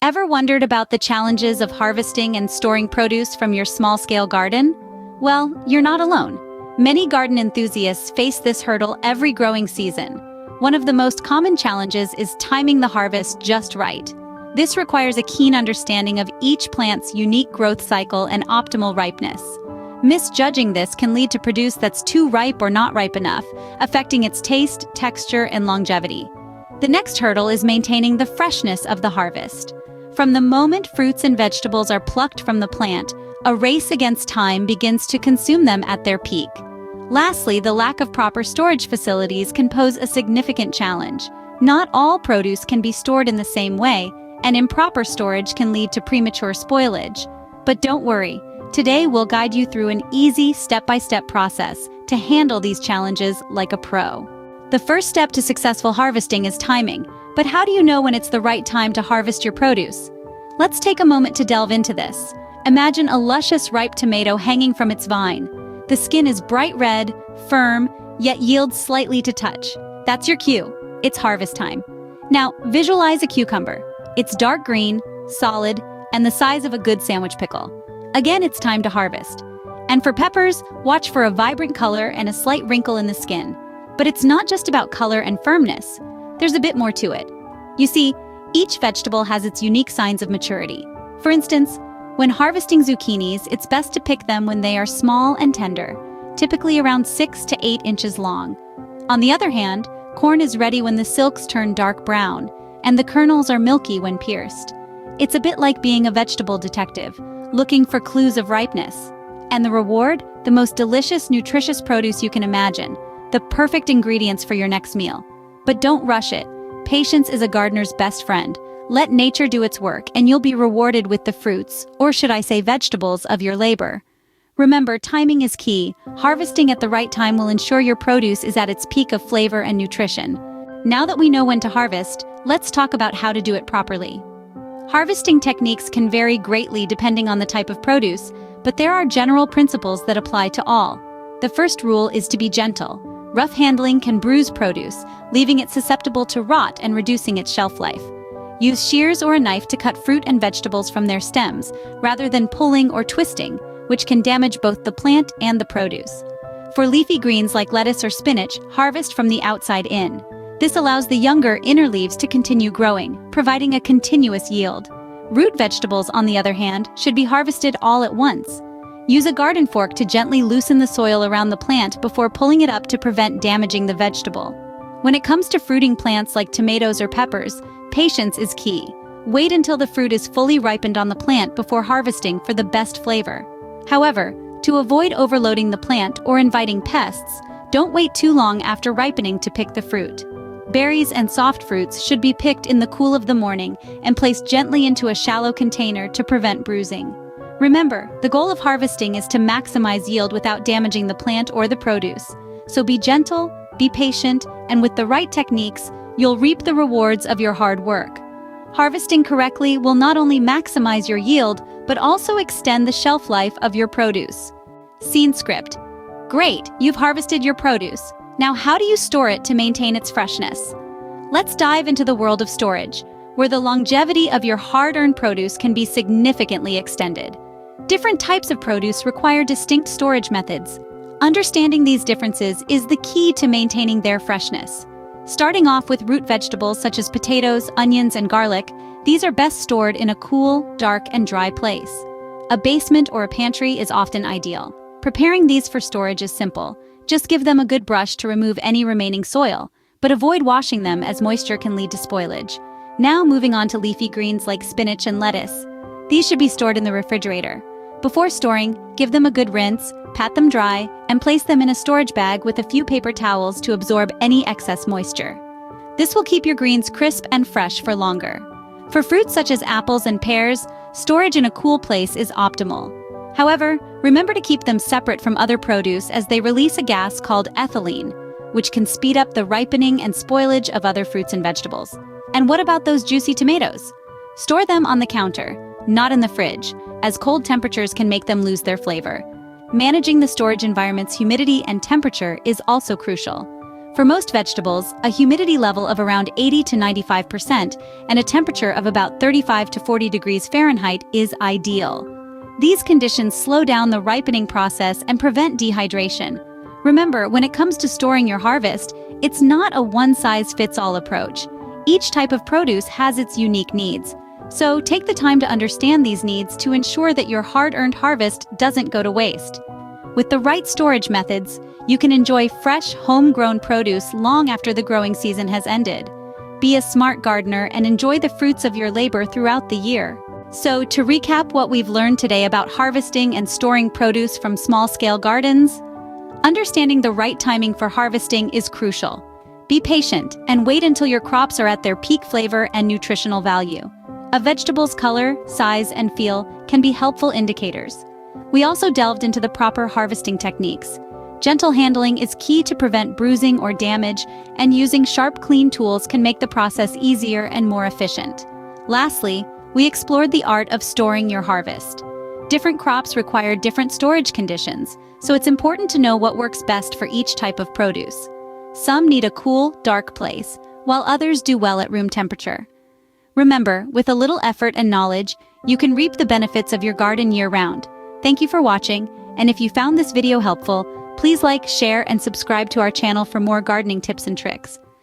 Ever wondered about the challenges of harvesting and storing produce from your small-scale garden? Well, you're not alone. Many garden enthusiasts face this hurdle every growing season. One of the most common challenges is timing the harvest just right. This requires a keen understanding of each plant's unique growth cycle and optimal ripeness. Misjudging this can lead to produce that's too ripe or not ripe enough, affecting its taste, texture, and longevity. The next hurdle is maintaining the freshness of the harvest. From the moment fruits and vegetables are plucked from the plant, a race against time begins to consume them at their peak. Lastly, the lack of proper storage facilities can pose a significant challenge. Not all produce can be stored in the same way, and improper storage can lead to premature spoilage. But don't worry, today we'll guide you through an easy step-by-step process to handle these challenges like a pro. The first step to successful harvesting is timing. But how do you know when it's the right time to harvest your produce? Let's take a moment to delve into this. Imagine a luscious ripe tomato hanging from its vine. The skin is bright red, firm, yet yields slightly to touch. That's your cue. It's harvest time. Now, visualize a cucumber. It's dark green, solid, and the size of a good sandwich pickle. Again, it's time to harvest. And for peppers, watch for a vibrant color and a slight wrinkle in the skin. But it's not just about color and firmness. There's a bit more to it. You see, each vegetable has its unique signs of maturity. For instance, when harvesting zucchinis, it's best to pick them when they are small and tender, typically around 6 to 8 inches long. On the other hand, corn is ready when the silks turn dark brown, and the kernels are milky when pierced. It's a bit like being a vegetable detective, looking for clues of ripeness. And the reward? The most delicious, nutritious produce you can imagine, the perfect ingredients for your next meal. But don't rush it. Patience is a gardener's best friend. Let nature do its work, and you'll be rewarded with the fruits, or should I say vegetables, of your labor. Remember, timing is key. Harvesting at the right time will ensure your produce is at its peak of flavor and nutrition. Now that we know when to harvest, let's talk about how to do it properly. Harvesting techniques can vary greatly depending on the type of produce, but there are general principles that apply to all. The first rule is to be gentle. Rough handling can bruise produce, leaving it susceptible to rot and reducing its shelf life. Use shears or a knife to cut fruit and vegetables from their stems, rather than pulling or twisting, which can damage both the plant and the produce. For leafy greens like lettuce or spinach, harvest from the outside in. This allows the younger inner leaves to continue growing, providing a continuous yield. Root vegetables, on the other hand, should be harvested all at once. Use a garden fork to gently loosen the soil around the plant before pulling it up to prevent damaging the vegetable. When it comes to fruiting plants like tomatoes or peppers, patience is key. Wait until the fruit is fully ripened on the plant before harvesting for the best flavor. However, to avoid overloading the plant or inviting pests, don't wait too long after ripening to pick the fruit. Berries and soft fruits should be picked in the cool of the morning and placed gently into a shallow container to prevent bruising. Remember, the goal of harvesting is to maximize yield without damaging the plant or the produce. So be gentle, be patient, and with the right techniques, you'll reap the rewards of your hard work. Harvesting correctly will not only maximize your yield, but also extend the shelf life of your produce. Scene script. Great, you've harvested your produce. Now how do you store it to maintain its freshness? Let's dive into the world of storage, where the longevity of your hard-earned produce can be significantly extended. Different types of produce require distinct storage methods. Understanding these differences is the key to maintaining their freshness. Starting off with root vegetables such as potatoes, onions, and garlic, these are best stored in a cool, dark, and dry place. A basement or a pantry is often ideal. Preparing these for storage is simple. Just give them a good brush to remove any remaining soil, but avoid washing them as moisture can lead to spoilage. Now moving on to leafy greens like spinach and lettuce. These should be stored in the refrigerator. Before storing, give them a good rinse, pat them dry, and place them in a storage bag with a few paper towels to absorb any excess moisture. This will keep your greens crisp and fresh for longer. For fruits such as apples and pears, storage in a cool place is optimal. However, remember to keep them separate from other produce as they release a gas called ethylene, which can speed up the ripening and spoilage of other fruits and vegetables. And what about those juicy tomatoes? Store them on the counter, not in the fridge, as cold temperatures can make them lose their flavor. Managing the storage environment's humidity and temperature is also crucial. For most vegetables, a humidity level of around 80 to 95% and a temperature of about 35 to 40 degrees Fahrenheit is ideal. These conditions slow down the ripening process and prevent dehydration. Remember, when it comes to storing your harvest, it's not a one-size-fits-all approach. Each type of produce has its unique needs. So take the time to understand these needs to ensure that your hard-earned harvest doesn't go to waste. With the right storage methods, you can enjoy fresh, homegrown produce long after the growing season has ended. Be a smart gardener and enjoy the fruits of your labor throughout the year. So, to recap what we've learned today about harvesting and storing produce from small-scale gardens, understanding the right timing for harvesting is crucial. Be patient and wait until your crops are at their peak flavor and nutritional value. A vegetable's color, size, and feel can be helpful indicators. We also delved into the proper harvesting techniques. Gentle handling is key to prevent bruising or damage, and using sharp, clean tools can make the process easier and more efficient. Lastly, we explored the art of storing your harvest. Different crops require different storage conditions, so it's important to know what works best for each type of produce. Some need a cool, dark place, while others do well at room temperature. Remember, with a little effort and knowledge, you can reap the benefits of your garden year-round. Thank you for watching, and if you found this video helpful, please like, share, and subscribe to our channel for more gardening tips and tricks.